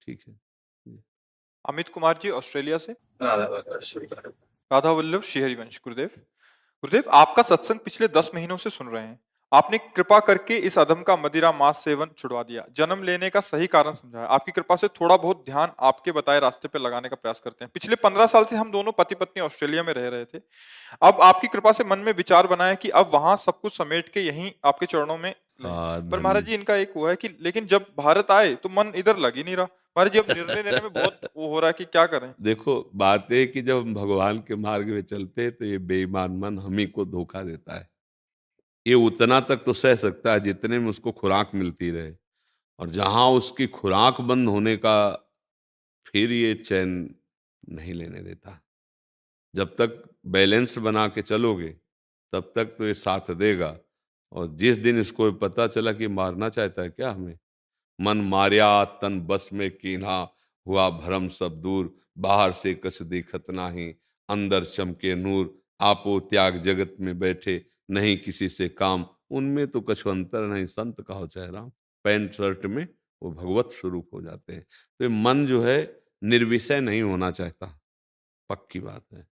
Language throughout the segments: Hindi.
ठीक है। जी। अमित कुमार जी ऑस्ट्रेलिया से। राधा राधा वल्लभ श्रीहरिवंश। गुरुदेव, गुरुदेव आपका सत्संग पिछले 10 महीनों से सुन रहे हैं। आपने कृपा करके इस अधम का मदिरा मांस सेवन छुड़वा दिया, जन्म लेने का सही कारण समझाया। आपकी कृपा से थोड़ा बहुत ध्यान आपके बताए रास्ते पर लगाने का प्रयास करते हैं। पिछले 15 साल से हम दोनों पति पत्नी ऑस्ट्रेलिया में रह रहे थे। अब आपकी कृपा से मन में विचार बनाया कि अब वहां सब कुछ समेट के यहीं आपके चरणों में लें। पर महाराज जी इनका एक वो है कि लेकिन जब भारत आए तो मन इधर लग ही नहीं रहा। महाराज जी अब निर्णय लेने में बहुत वो हो रहा है कि क्या करें। देखो, बात है कि जब हम भगवान के मार्ग में चलते हैं तो ये बेईमान मन हम ही को धोखा देता है। ये उतना तक तो सह सकता है जितने में उसको खुराक मिलती रहे, और जहां उसकी खुराक बंद होने का, फिर ये चैन नहीं लेने देता। जब तक बैलेंस बना के चलोगे तब तक तो ये साथ देगा। और जिस दिन इसको पता चला कि मारना चाहता है क्या हमें, मन मार्या तन बस में कीन्हा, हुआ भरम सब दूर, बाहर से कछ दिखत नाही, अंदर चमके नूर, आपो त्याग जगत में बैठे, नहीं किसी से काम, उनमें तो कछु अंतर नहीं, संत कहो चाहे राम। पैंट शर्ट में वो भगवत स्वरूप हो जाते हैं। तो ये मन जो है निर्विषय नहीं होना चाहता, पक्की बात है।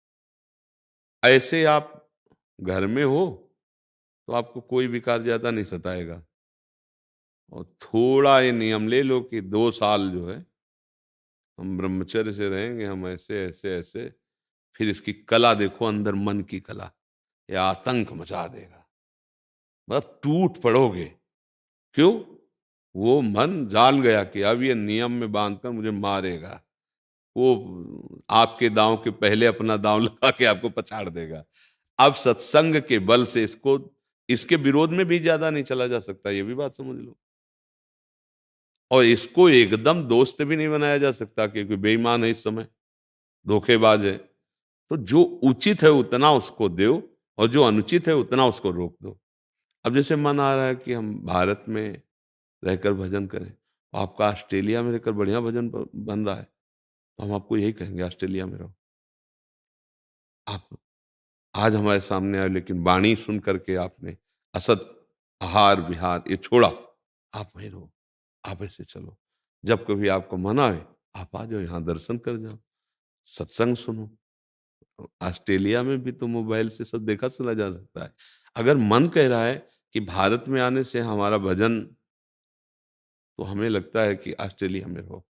ऐसे आप घर में हो तो आपको कोई विकार ज्यादा नहीं सताएगा। और थोड़ा ये नियम ले लो कि 2 साल जो है हम ब्रह्मचर्य से रहेंगे, हम ऐसे ऐसे ऐसे, फिर इसकी कला देखो, अंदर मन की कला, ये आतंक मचा देगा। मतलब टूट पड़ोगे। क्यों? वो मन जान गया कि अब ये नियम में बांधकर मुझे मारेगा। वो आपके दांव के पहले अपना दांव लगा के आपको पछाड़ देगा। अब सत्संग के बल से इसको, इसके विरोध में भी ज्यादा नहीं चला जा सकता, ये भी बात समझ लो। और इसको एकदम दोस्त भी नहीं बनाया जा सकता, क्योंकि बेईमान है इस समय, धोखेबाज है। तो जो उचित है उतना उसको दो, और जो अनुचित है उतना उसको रोक दो। अब जैसे मन आ रहा है कि हम भारत में रहकर भजन करें, तो आपका ऑस्ट्रेलिया में रहकर बढ़िया भजन बन रहा है, तो हम आपको यही कहेंगे ऑस्ट्रेलिया में रहो। आप आज हमारे सामने आए, लेकिन वाणी सुन करके आपने असत आहार विहार ये छोड़ा, आप वहीं रहो, आप ऐसे चलो। जब कभी आपको मन आए आप आ जाओ, यहाँ दर्शन कर जाओ, सत्संग सुनो। ऑस्ट्रेलिया में भी तो मोबाइल से सब देखा सुना जा सकता है। अगर मन कह रहा है कि भारत में आने से हमारा भजन, तो हमें लगता है कि ऑस्ट्रेलिया में रहो।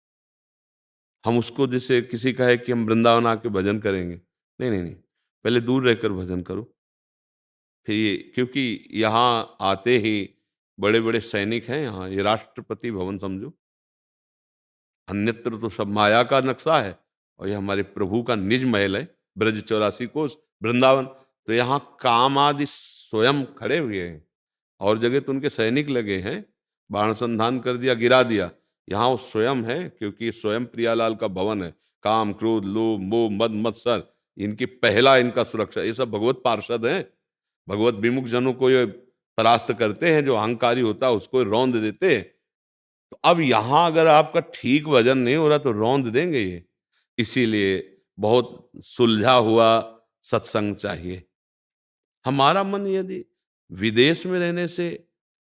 हम उसको जैसे किसी का है कि हम वृंदावन आके भजन करेंगे, नहीं नहीं नहीं, पहले दूर रहकर भजन करो। फिर ये, क्योंकि यहाँ आते ही बड़े बड़े सैनिक हैं, यहाँ ये राष्ट्रपति भवन समझो, अन्यत्र तो सब माया का नक्शा है, और ये हमारे प्रभु का निज महल है, ब्रज 84 कोस वृंदावन। तो यहाँ काम आदि स्वयं खड़े हुए हैं, और जगह तो उनके सैनिक लगे हैं, बाण संधान कर दिया, गिरा दिया। यहाँ वो स्वयं है, क्योंकि ये स्वयं प्रियालाल का भवन है। काम क्रोध लोभ मोह मद मत्सर, इनकी पहला इनका सुरक्षा, ये सब भगवत पार्षद हैं। भगवत विमुख जनों को ये परास्त करते हैं, जो अहंकारी होता है उसको रौंद देते हैं। तो अब यहां अगर आपका ठीक वजन नहीं हो रहा तो रौंद देंगे ये। इसीलिए बहुत सुलझा हुआ सत्संग चाहिए। हमारा मन यदि विदेश में रहने से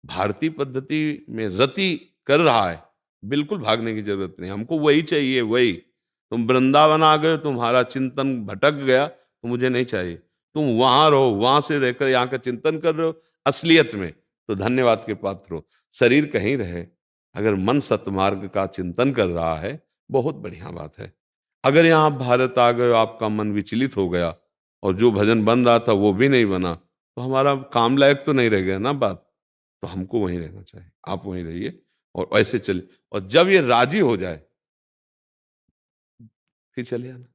भारतीय पद्धति में रति कर रहा है, बिल्कुल भागने की जरूरत नहीं, हमको वही चाहिए, वही। तुम वृंदावन आ गए, तुम्हारा चिंतन भटक गया, तो मुझे नहीं चाहिए। तुम वहां रहो, वहां से रहकर यहाँ का चिंतन कर रहे हो असलियत में, तो धन्यवाद के पात्र हो। शरीर कहीं रहे, अगर मन सतमार्ग का चिंतन कर रहा है, बहुत बढ़िया बात है। अगर यहाँ भारत आ गए, आपका मन विचलित हो गया, और जो भजन बन रहा था वो भी नहीं बना, तो हमारा काम लायक तो नहीं रह गया ना बात। तो हमको वहीं रहना चाहिए, आप वहीं रहिए और ऐसे चलिए। और जब ये राजी हो जाए फिर चले आना।